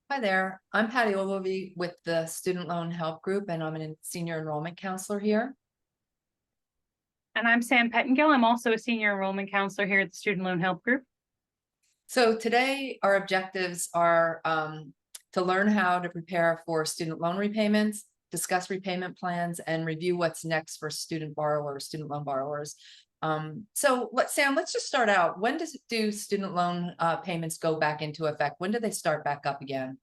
Hi there. I'm Patti Ogilvie with the Student Loan Help Group, and I'm a senior enrollment counselor here. And I'm Sam Pettingill. I'm also a senior enrollment counselor here at the Student Loan Help Group. So today our objectives are to learn how to prepare for student loan repayments, discuss repayment plans, and review what's next for student loan borrowers. Sam, let's just start out. When do student loan payments go back into effect? When do they start back up again?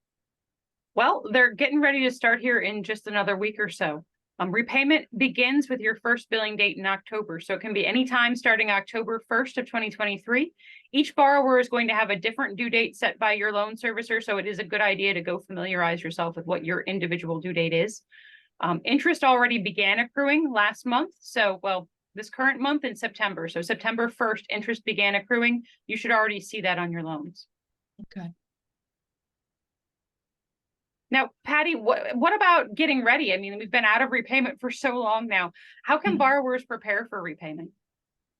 Well, they're getting ready to start here in just another week or so. Repayment begins with your first billing date in October, so it can be any time starting October 1st of 2023. Each borrower is going to have a different due date set by your loan servicer, so it is a good idea to go familiarize yourself with what your individual due date is. Interest already began accruing last month, this current month in September. So September 1st, interest began accruing. You should already see that on your loans. Okay. Now, Patti, what about getting ready? I mean, we've been out of repayment for so long now. How can borrowers prepare for repayment?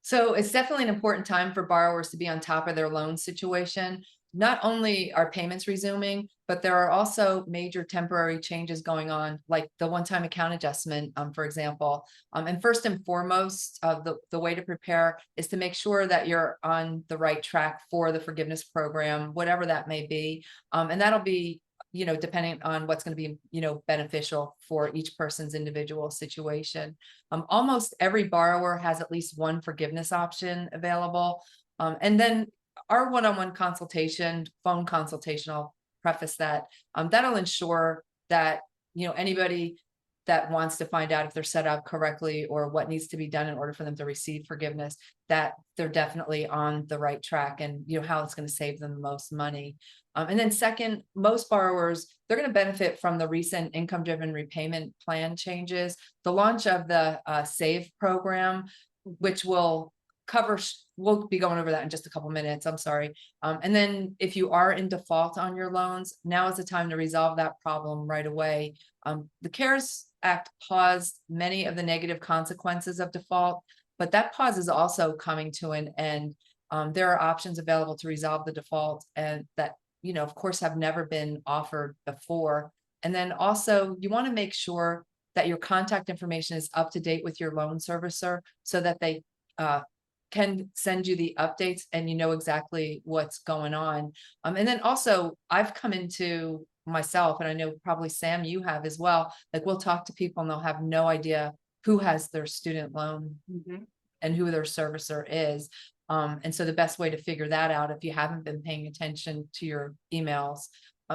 So it's definitely an important time for borrowers to be on top of their loan situation. Not only are payments resuming, but there are also major temporary changes going on, like the one-time account adjustment, for example. And first and foremost, the way to prepare is to make sure that you're on the right track for the forgiveness program, whatever that may be. And that'll be depending on what's going to be, beneficial for each person's individual situation. Almost every borrower has at least one forgiveness option available. And then our one-on-one consultation, phone consultation, I'll preface that, that'll ensure that, anybody that wants to find out if they're set up correctly or what needs to be done in order for them to receive forgiveness, that they're definitely on the right track and how it's going to save them the most money. And then second, most borrowers, they're going to benefit from the recent income-driven repayment plan changes, the launch of the SAVE program, which will cover, we'll be going over that in just a couple minutes, I'm sorry. And then if you are in default on your loans, now is the time to resolve that problem right away. The CARES Act paused many of the negative consequences of default, but that pause is also coming to an end. There are options available to resolve the default and that, of course, have never been offered before. And then also you want to make sure that your contact information is up to date with your loan servicer so that they can send you the updates and you know exactly what's going on. And then also I've come into myself, and I know probably Sam, you have as well, like we'll talk to people and they'll have no idea who has their student loan and who their servicer is. And so the best way to figure that out, if you haven't been paying attention to your emails,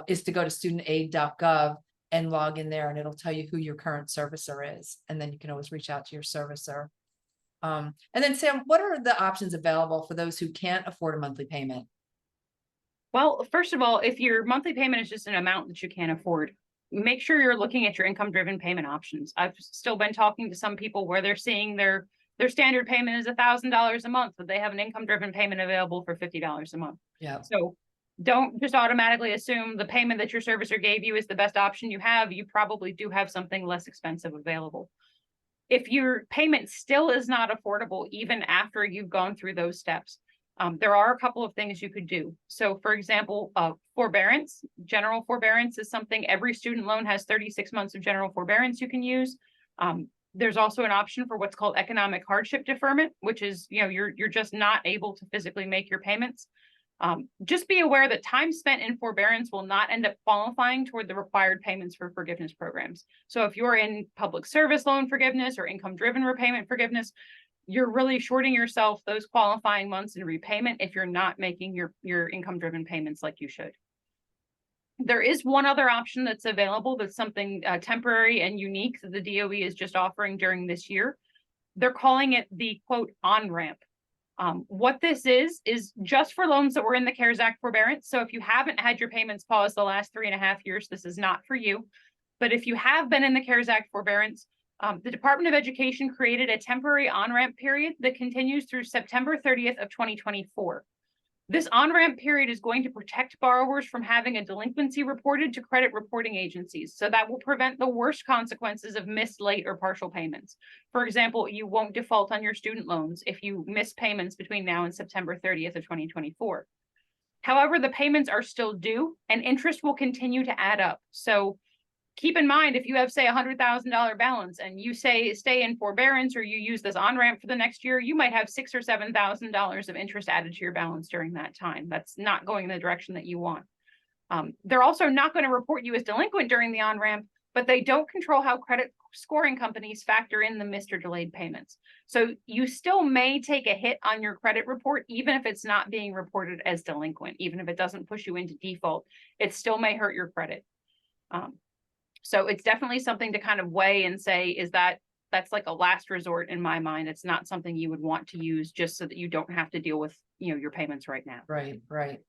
is to go to studentaid.gov and log in there and it'll tell you who your current servicer is. And then you can always reach out to your servicer. And then Sam, what are the options available for those who can't afford a monthly payment? Well, first of all, if your monthly payment is just an amount that you can't afford, make sure you're looking at your income-driven payment options. I've still been talking to some people where they're seeing their standard payment is $1,000 a month, but they have an income-driven payment available for $50 a month. Yeah. So don't just automatically assume the payment that your servicer gave you is the best option you have. You probably do have something less expensive available. If your payment still is not affordable, even after you've gone through those steps, there are a couple of things you could do. So for example, forbearance, general forbearance is something every student loan has 36 months of general forbearance you can use. There's also an option for what's called economic hardship deferment, which is, you're just not able to physically make your payments. Just be aware that time spent in forbearance will not end up qualifying toward the required payments for forgiveness programs. So if you're in public service loan forgiveness or income-driven repayment forgiveness, you're really shorting yourself those qualifying months in repayment if you're not making your income-driven payments like you should. There is one other option that's available that's something temporary and unique that the DOE is just offering during this year. They're calling it the quote on-ramp. What this is just for loans that were in the CARES Act forbearance. So if you haven't had your payments paused the last 3.5 years, this is not for you. But if you have been in the CARES Act forbearance, the Department of Education created a temporary on-ramp period that continues through September 30th of 2024. This on-ramp period is going to protect borrowers from having a delinquency reported to credit reporting agencies. So that will prevent the worst consequences of missed, late, or partial payments. For example, you won't default on your student loans if you miss payments between now and September 30th of 2024. However, the payments are still due and interest will continue to add up. So keep in mind, if you have, say, $100,000 balance and you say stay in forbearance or you use this on-ramp for the next year, you might have $6,000 or $7,000 of interest added to your balance during that time. That's not going in the direction that you want. They're also not going to report you as delinquent during the on-ramp, but they don't control how credit scoring companies factor in the missed or delayed payments. So you still may take a hit on your credit report, even if it's not being reported as delinquent, even if it doesn't push you into default, it still may hurt your credit. So it's definitely something to kind of weigh and say, that's like a last resort in my mind. It's not something you would want to use just so that you don't have to deal with, your payments right now. Right, right.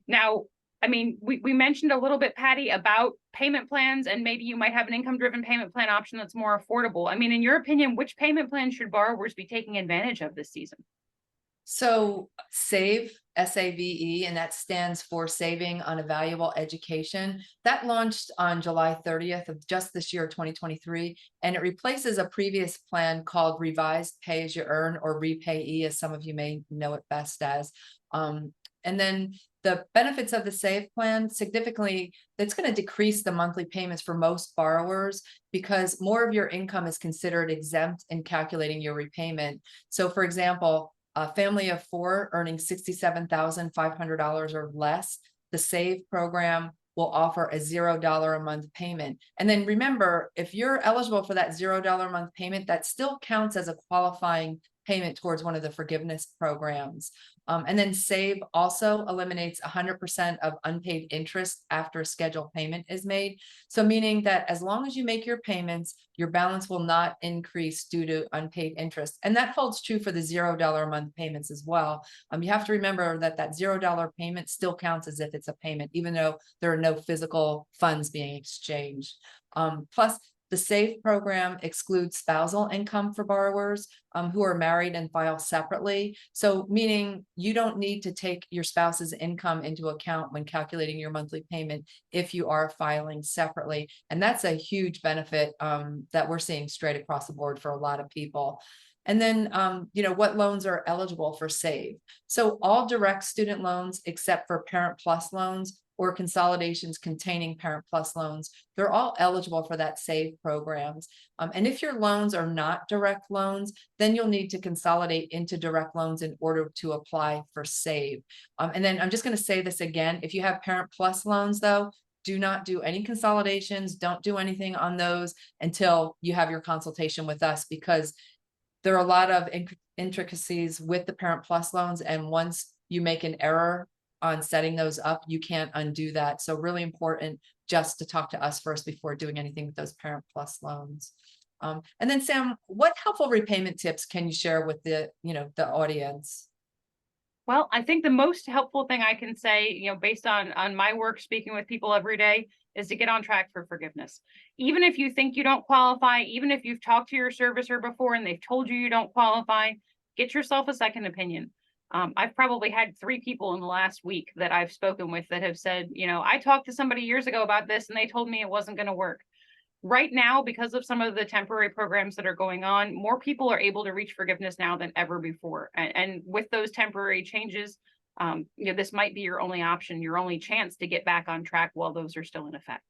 Now, I mean, we mentioned a little bit, Patti, about payment plans, and maybe you might have an income-driven payment plan option that's more affordable. I mean, in your opinion, which payment plan should borrowers be taking advantage of this season? So SAVE, SAVE, and that stands for Saving on a Valuable Education. That launched on July 30th of just this year, 2023, and it replaces a previous plan called Revised Pay as You Earn, or Repayee, as some of you may know it best as. And then the benefits of the SAVE plan, significantly, that's going to decrease the monthly payments for most borrowers because more of your income is considered exempt in calculating your repayment. So for example, a family of 4 earning $67,500 or less, the SAVE program will offer a $0 a month payment. And then remember, if you're eligible for that $0 a month payment, that still counts as a qualifying payment towards one of the forgiveness programs. And then SAVE also eliminates 100% of unpaid interest after a scheduled payment is made. So meaning that as long as you make your payments, your balance will not increase due to unpaid interest. And that holds true for the $0 a month payments as well. You have to remember that that $0 payment still counts as if it's a payment, even though there are no physical funds being exchanged. Plus, the SAVE program excludes spousal income for borrowers who are married and file separately. So meaning you don't need to take your spouse's income into account when calculating your monthly payment if you are filing separately. And that's a huge benefit that we're seeing straight across the board for a lot of people. And then, what loans are eligible for SAVE? So all direct student loans, except for Parent Plus loans, or consolidations containing Parent Plus loans, they're all eligible for that SAVE programs. And if your loans are not direct loans, then you'll need to consolidate into direct loans in order to apply for SAVE. And then I'm just going to say this again, if you have Parent Plus loans though, do not do any consolidations, don't do anything on those until you have your consultation with us, because there are a lot of intricacies with the Parent Plus loans. And once you make an error on setting those up, you can't undo that. So really important just to talk to us first before doing anything with those Parent Plus loans. And then Sam, what helpful repayment tips can you share with the audience? Well, I think the most helpful thing I can say, based on my work speaking with people every day, is to get on track for forgiveness. Even if you think you don't qualify, even if you've talked to your servicer before and they've told you don't qualify, get yourself a second opinion. I've probably had 3 people in the last week that I've spoken with that have said, I talked to somebody years ago about this and they told me it wasn't going to work. Right now, because of some of the temporary programs that are going on, more people are able to reach forgiveness now than ever before. And with those temporary changes, this might be your only option, your only chance to get back on track while those are still in effect.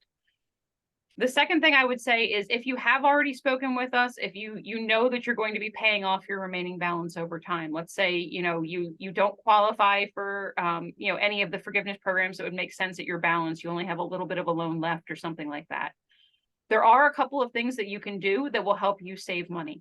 The second thing I would say is, if you have already spoken with us, if you know that you're going to be paying off your remaining balance over time, let's say, you don't qualify for, any of the forgiveness programs that would make sense at your balance, you only have a little bit of a loan left or something like that. There are a couple of things that you can do that will help you save money.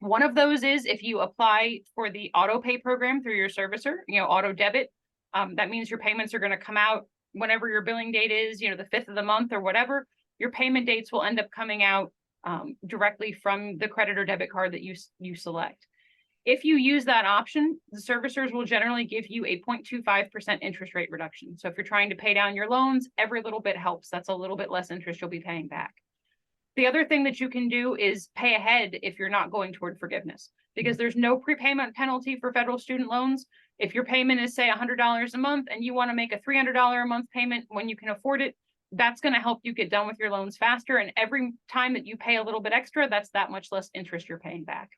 One of those is if you apply for the auto pay program through your servicer, auto debit, that means your payments are going to come out whenever your billing date is, the 5th of the month or whatever. Your payment dates will end up coming out directly from the credit or debit card that you select. If you use that option, the servicers will generally give you a 0.25% interest rate reduction. So if you're trying to pay down your loans, every little bit helps. That's a little bit less interest you'll be paying back. The other thing that you can do is pay ahead if you're not going toward forgiveness, because there's no prepayment penalty for federal student loans. If your payment is, say, $100 a month and you want to make a $300 a month payment when you can afford it, that's going to help you get done with your loans faster. And every time that you pay a little bit extra, that's that much less interest you're paying back.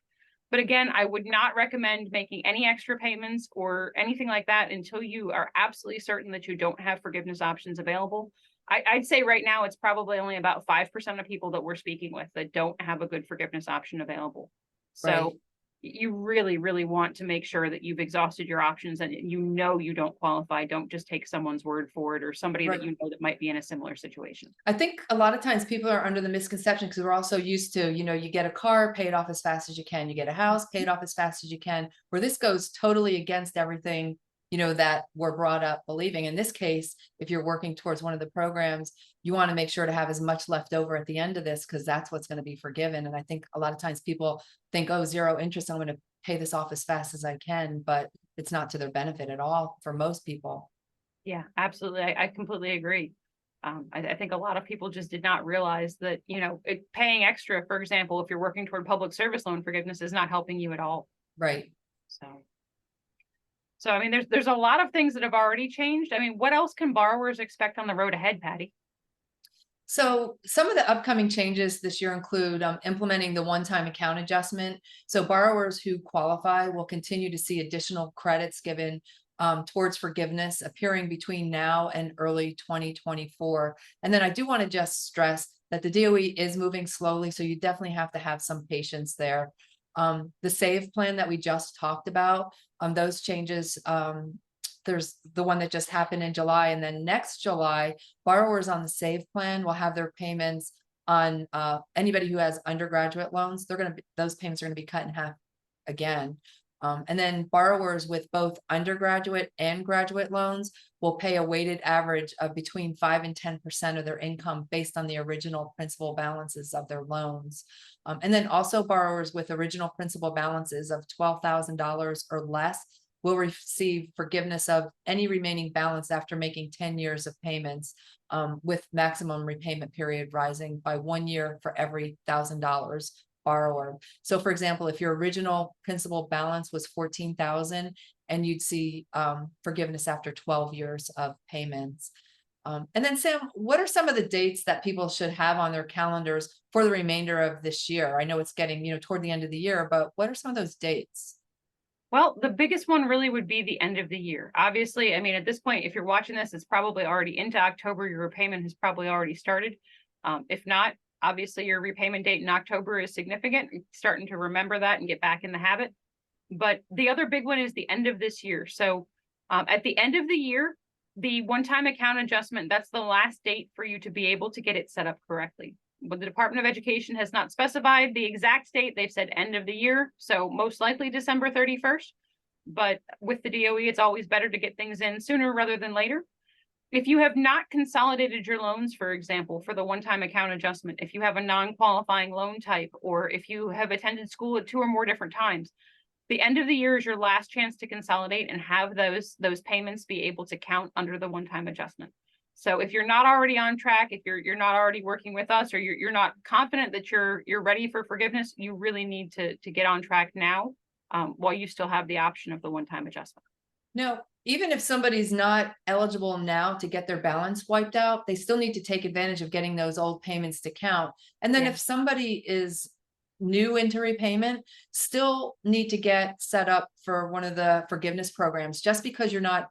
But again, I would not recommend making any extra payments or anything like that until you are absolutely certain that you don't have forgiveness options available. I'd say right now it's probably only about 5% of people that we're speaking with that don't have a good forgiveness option available. Right. So you really, really want to make sure that you've exhausted your options and you know you don't qualify. Don't just take someone's word for it or somebody Right. that you know that might be in a similar situation. I think a lot of times people are under the misconception because we're also used to, you get a car, pay it off as fast as you can. You get a house, pay it off as fast as you can, where this goes totally against everything, that we're brought up believing. In this case, if you're working towards one of the programs, you want to make sure to have as much left over at the end of this because that's what's going to be forgiven. And I think a lot of times people think, oh, 0 interest, I'm going to pay this off as fast as I can, but it's not to their benefit at all for most people. Yeah, absolutely. I completely agree. I think a lot of people just did not realize that, paying extra, for example, if you're working toward public service loan forgiveness is not helping you at all. Right. So I mean, there's a lot of things that have already changed. I mean, what else can borrowers expect on the road ahead, Patty? So some of the upcoming changes this year include implementing the one-time account adjustment. So borrowers who qualify will continue to see additional credits given towards forgiveness appearing between now and early 2024. And then I do want to just stress that the DOE is moving slowly, so you definitely have to have some patience there. The SAVE plan that we just talked about, those changes, there's the one that just happened in July, and then next July, borrowers on the SAVE plan will have their payments on anybody who has undergraduate loans. Those payments are going to be cut in half again. And then borrowers with both undergraduate and graduate loans will pay a weighted average of between 5 and 10% of their income based on the original principal balances of their loans. And then also borrowers with original principal balances of $12,000 or less will receive forgiveness of any remaining balance after making 10 years of payments, with maximum repayment period rising by 1 year for every $1,000 borrower. So for example, if your original principal balance was 14,000 and you'd see forgiveness after 12 years of payments. And then Sam, what are some of the dates that people should have on their calendars for the remainder of this year? I know it's getting, toward the end of the year, but what are some of those dates? Well, the biggest one really would be the end of the year. Obviously, I mean, at this point, if you're watching this, it's probably already into October. Your repayment has probably already started. If not, obviously your repayment date in October is significant. You're starting to remember that and get back in the habit. But the other big one is the end of this year. So at the end of the year, the one-time account adjustment, that's the last date for you to be able to get it set up correctly. But the Department of Education has not specified the exact date. They've said end of the year, so most likely December 31st. But with the DOE, it's always better to get things in sooner rather than later. If you have not consolidated your loans, for example, for the one-time account adjustment, if you have a non-qualifying loan type, or if you have attended school at 2 or more different times, the end of the year is your last chance to consolidate and have those payments be able to count under the one-time adjustment. So if you're not already on track, if you're not already working with us, or you're not confident that you're ready for forgiveness, you really need to get on track now, while you still have the option of the one-time adjustment. No, even if somebody's not eligible now to get their balance wiped out, they still need to take advantage of getting those old payments to count. And then if somebody is new into repayment, still need to get set up for one of the forgiveness programs. Just because you're not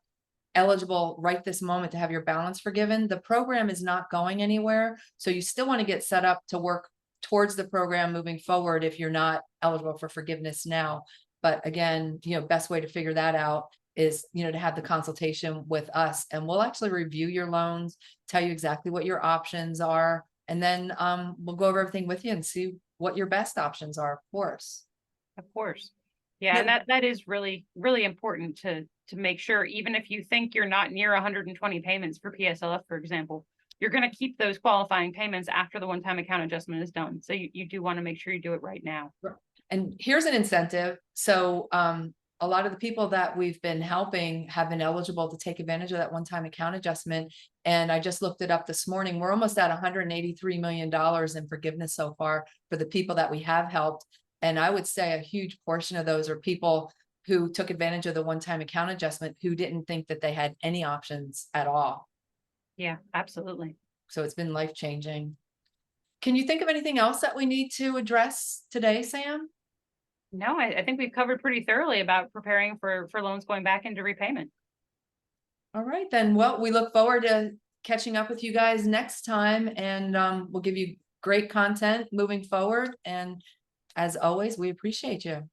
eligible right this moment to have your balance forgiven, the program is not going anywhere. So you still want to get set up to work towards the program moving forward if you're not eligible for forgiveness now. But again, best way to figure that out is, to have the consultation with us, and we'll actually review your loans, tell you exactly what your options are, and then we'll go over everything with you and see what your best options are, of course. Of course. Yeah, and that is really, really important to make sure, even if you think you're not near 120 payments for PSLF, for example, you're going to keep those qualifying payments after the one-time account adjustment is done. So you do want to make sure you do it right now. And here's an incentive. So a lot of the people that we've been helping have been eligible to take advantage of that one-time account adjustment. And I just looked it up this morning. We're almost at $183 million in forgiveness so far for the people that we have helped. And I would say a huge portion of those are people who took advantage of the one-time account adjustment who didn't think that they had any options at all. Yeah, absolutely. So it's been life-changing. Can you think of anything else that we need to address today, Sam? No, I think we've covered pretty thoroughly about preparing for loans going back into repayment. All right, then. Well, we look forward to catching up with you guys next time, and we'll give you great content moving forward. And as always, we appreciate you.